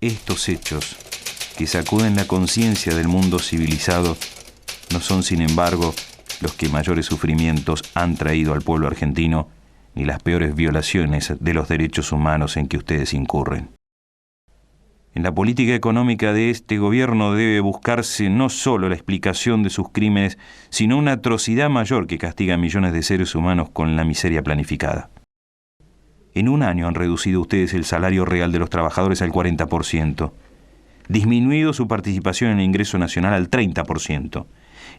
Estos hechos, que sacuden la conciencia del mundo civilizado, no son, sin embargo, los que mayores sufrimientos han traído al pueblo argentino, ni las peores violaciones de los derechos humanos en que ustedes incurren. En la política económica de este gobierno debe buscarse no solo la explicación de sus crímenes, sino una atrocidad mayor que castiga a millones de seres humanos con la miseria planificada. En un año han reducido ustedes el salario real de los trabajadores al 40%, disminuido su participación en el ingreso nacional al 30%,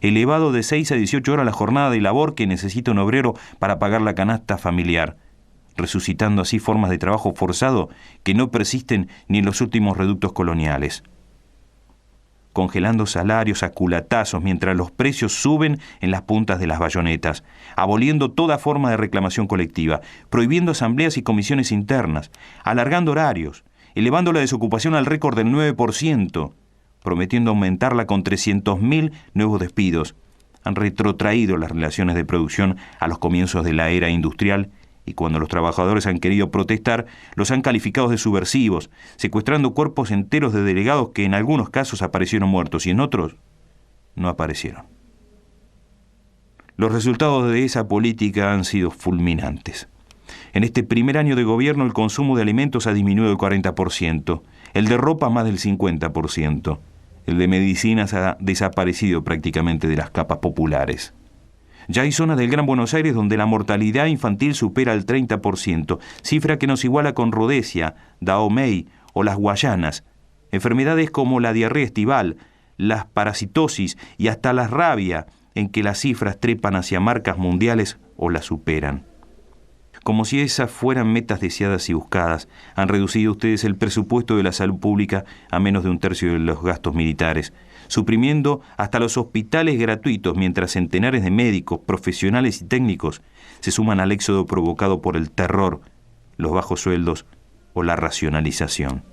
elevado de 6 a 18 horas la jornada de labor que necesita un obrero para pagar la canasta familiar, resucitando así formas de trabajo forzado que no persisten ni en los últimos reductos coloniales, congelando salarios a culatazos mientras los precios suben en las puntas de las bayonetas, aboliendo toda forma de reclamación colectiva, prohibiendo asambleas y comisiones internas, alargando horarios, elevando la desocupación al récord del 9%, prometiendo aumentarla con 300.000 nuevos despidos. Han retrotraído las relaciones de producción a los comienzos de la era industrial y cuando los trabajadores han querido protestar, los han calificado de subversivos, secuestrando cuerpos enteros de delegados que en algunos casos aparecieron muertos y en otros no aparecieron. Los resultados de esa política han sido fulminantes. En este primer año de gobierno el consumo de alimentos ha disminuido el 40%, el de ropa más del 50%, el de medicinas ha desaparecido prácticamente de las capas populares. Ya hay zonas del Gran Buenos Aires donde la mortalidad infantil supera el 30%, cifra que nos iguala con Rhodesia, Dahomey o las Guayanas. Enfermedades como la diarrea estival, la parasitosis y hasta la rabia, en que las cifras trepan hacia marcas mundiales o las superan. Como si esas fueran metas deseadas y buscadas, han reducido ustedes el presupuesto de la salud pública a menos de un tercio de los gastos militares, suprimiendo hasta los hospitales gratuitos mientras centenares de médicos, profesionales y técnicos se suman al éxodo provocado por el terror, los bajos sueldos o la racionalización.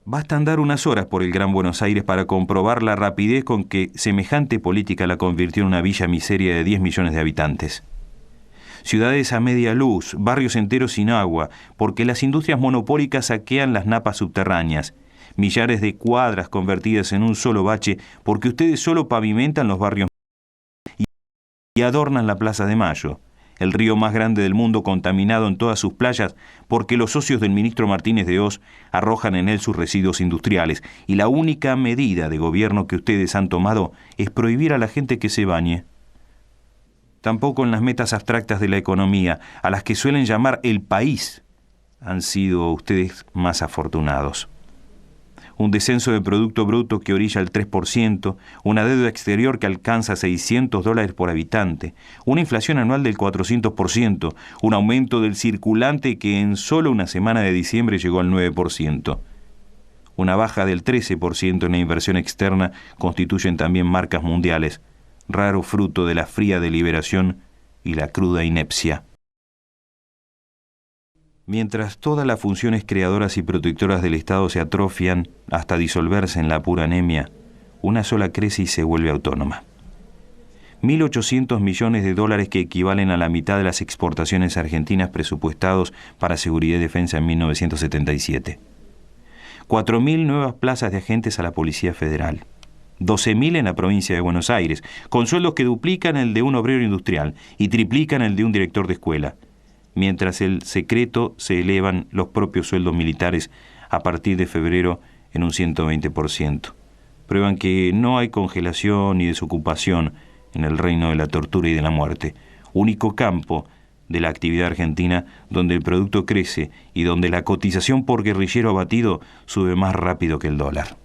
Basta andar unas horas por el Gran Buenos Aires para comprobar la rapidez con que semejante política la convirtió en una villa miseria de 10 millones de habitantes. Ciudades a media luz, barrios enteros sin agua, porque las industrias monopólicas saquean las napas subterráneas, millares de cuadras convertidas en un solo bache porque ustedes solo pavimentan los barrios y adornan la Plaza de Mayo, el río más grande del mundo contaminado en todas sus playas porque los socios del ministro Martínez de Hoz arrojan en él sus residuos industriales y la única medida de gobierno que ustedes han tomado es prohibir a la gente que se bañe. Tampoco en las metas abstractas de la economía, a las que suelen llamar el país, han sido ustedes más afortunados. Un descenso del Producto Bruto que orilla el 3%, una deuda exterior que alcanza $600 por habitante, una inflación anual del 400%, un aumento del circulante que en solo una semana de diciembre llegó al 9%. Una baja del 13% en la inversión externa constituyen también marcas mundiales, raro fruto de la fría deliberación y la cruda inepcia. Mientras todas las funciones creadoras y protectoras del Estado se atrofian hasta disolverse en la pura anemia, una sola crece y se vuelve autónoma. 1.800 millones de dólares que equivalen a la mitad de las exportaciones argentinas presupuestados para seguridad y defensa en 1977. 4.000 nuevas plazas de agentes a la Policía Federal. 12.000 en la provincia de Buenos Aires, con sueldos que duplican el de un obrero industrial y triplican el de un director de escuela, mientras el secreto se elevan los propios sueldos militares a partir de febrero en un 120%. Prueban que no hay congelación ni desocupación en el reino de la tortura y de la muerte, único campo de la actividad argentina donde el producto crece y donde la cotización por guerrillero abatido sube más rápido que el dólar.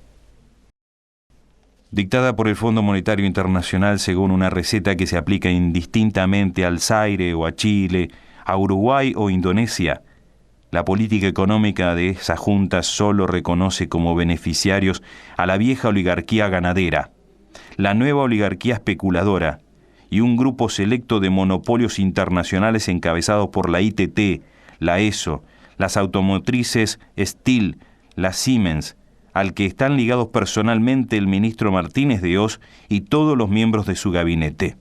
Dictada por el Fondo Monetario Internacional según una receta que se aplica indistintamente al Zaire o a Chile, a Uruguay o Indonesia, la política económica de esa junta solo reconoce como beneficiarios a la vieja oligarquía ganadera, la nueva oligarquía especuladora y un grupo selecto de monopolios internacionales encabezados por la ITT, la ESO, las automotrices Steel, la Siemens, al que están ligados personalmente el ministro Martínez de Hoz y todos los miembros de su gabinete.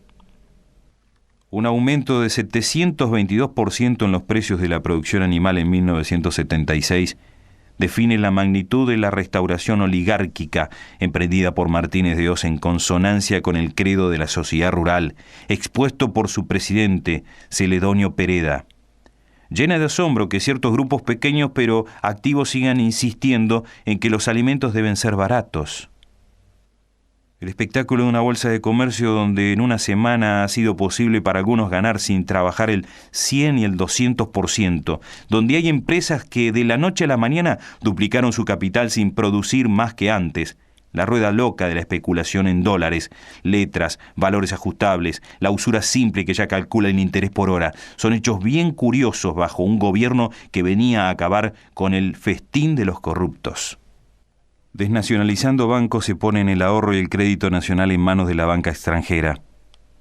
Un aumento de 722% en los precios de la producción animal en 1976 define la magnitud de la restauración oligárquica emprendida por Martínez de Hoz en consonancia con el credo de la sociedad rural, expuesto por su presidente, Celedonio Pereda. Llena de asombro que ciertos grupos pequeños pero activos sigan insistiendo en que los alimentos deben ser baratos. El espectáculo de una bolsa de comercio donde en una semana ha sido posible para algunos ganar sin trabajar el 100 y el 200%, donde hay empresas que de la noche a la mañana duplicaron su capital sin producir más que antes. La rueda loca de la especulación en dólares, letras, valores ajustables, la usura simple que ya calcula el interés por hora, son hechos bien curiosos bajo un gobierno que venía a acabar con el festín de los corruptos. Desnacionalizando bancos se ponen el ahorro y el crédito nacional en manos de la banca extranjera.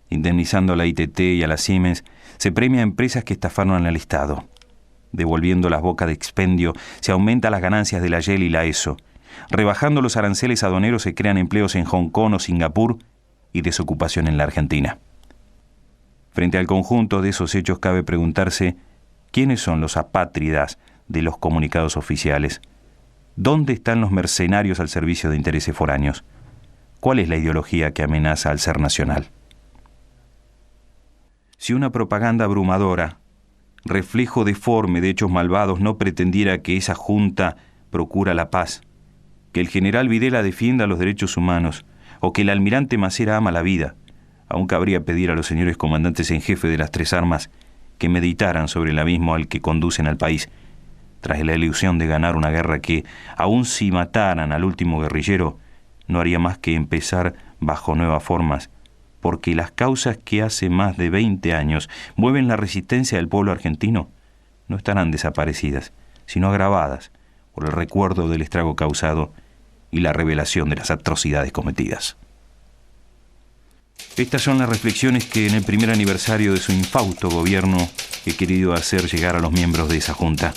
Indemnizando a la ITT y a la Siemens, se premia a empresas que estafaron al Estado. Devolviendo las bocas de expendio, se aumenta las ganancias de la YEL y la ESO. Rebajando los aranceles aduaneros se crean empleos en Hong Kong o Singapur y desocupación en la Argentina. Frente al conjunto de esos hechos cabe preguntarse quiénes son los apátridas de los comunicados oficiales. ¿Dónde están los mercenarios al servicio de intereses foráneos? ¿Cuál es la ideología que amenaza al ser nacional? Si una propaganda abrumadora, reflejo deforme de hechos malvados, no pretendiera que esa junta procura la paz, que el general Videla defienda los derechos humanos o que el almirante Macera ama la vida, aún cabría pedir a los señores comandantes en jefe de las tres armas que meditaran sobre el abismo al que conducen al país, tras la ilusión de ganar una guerra que, aun si mataran al último guerrillero, no haría más que empezar bajo nuevas formas, porque las causas que hace más de 20 años mueven la resistencia del pueblo argentino no estarán desaparecidas, sino agravadas por el recuerdo del estrago causado y la revelación de las atrocidades cometidas. Estas son las reflexiones que en el primer aniversario de su infausto gobierno he querido hacer llegar a los miembros de esa junta,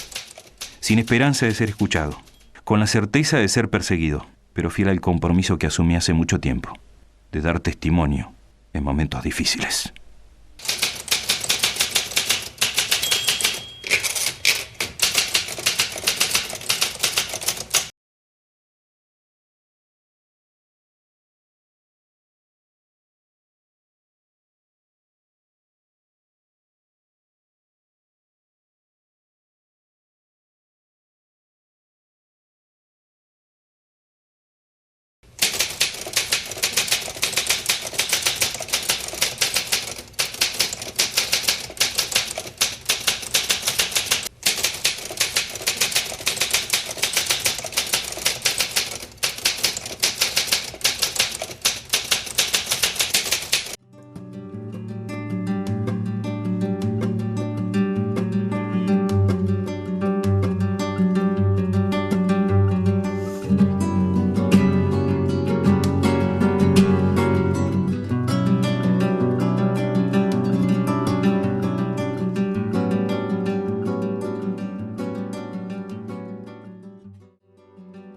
sin esperanza de ser escuchado, con la certeza de ser perseguido, pero fiel al compromiso que asumí hace mucho tiempo, de dar testimonio en momentos difíciles.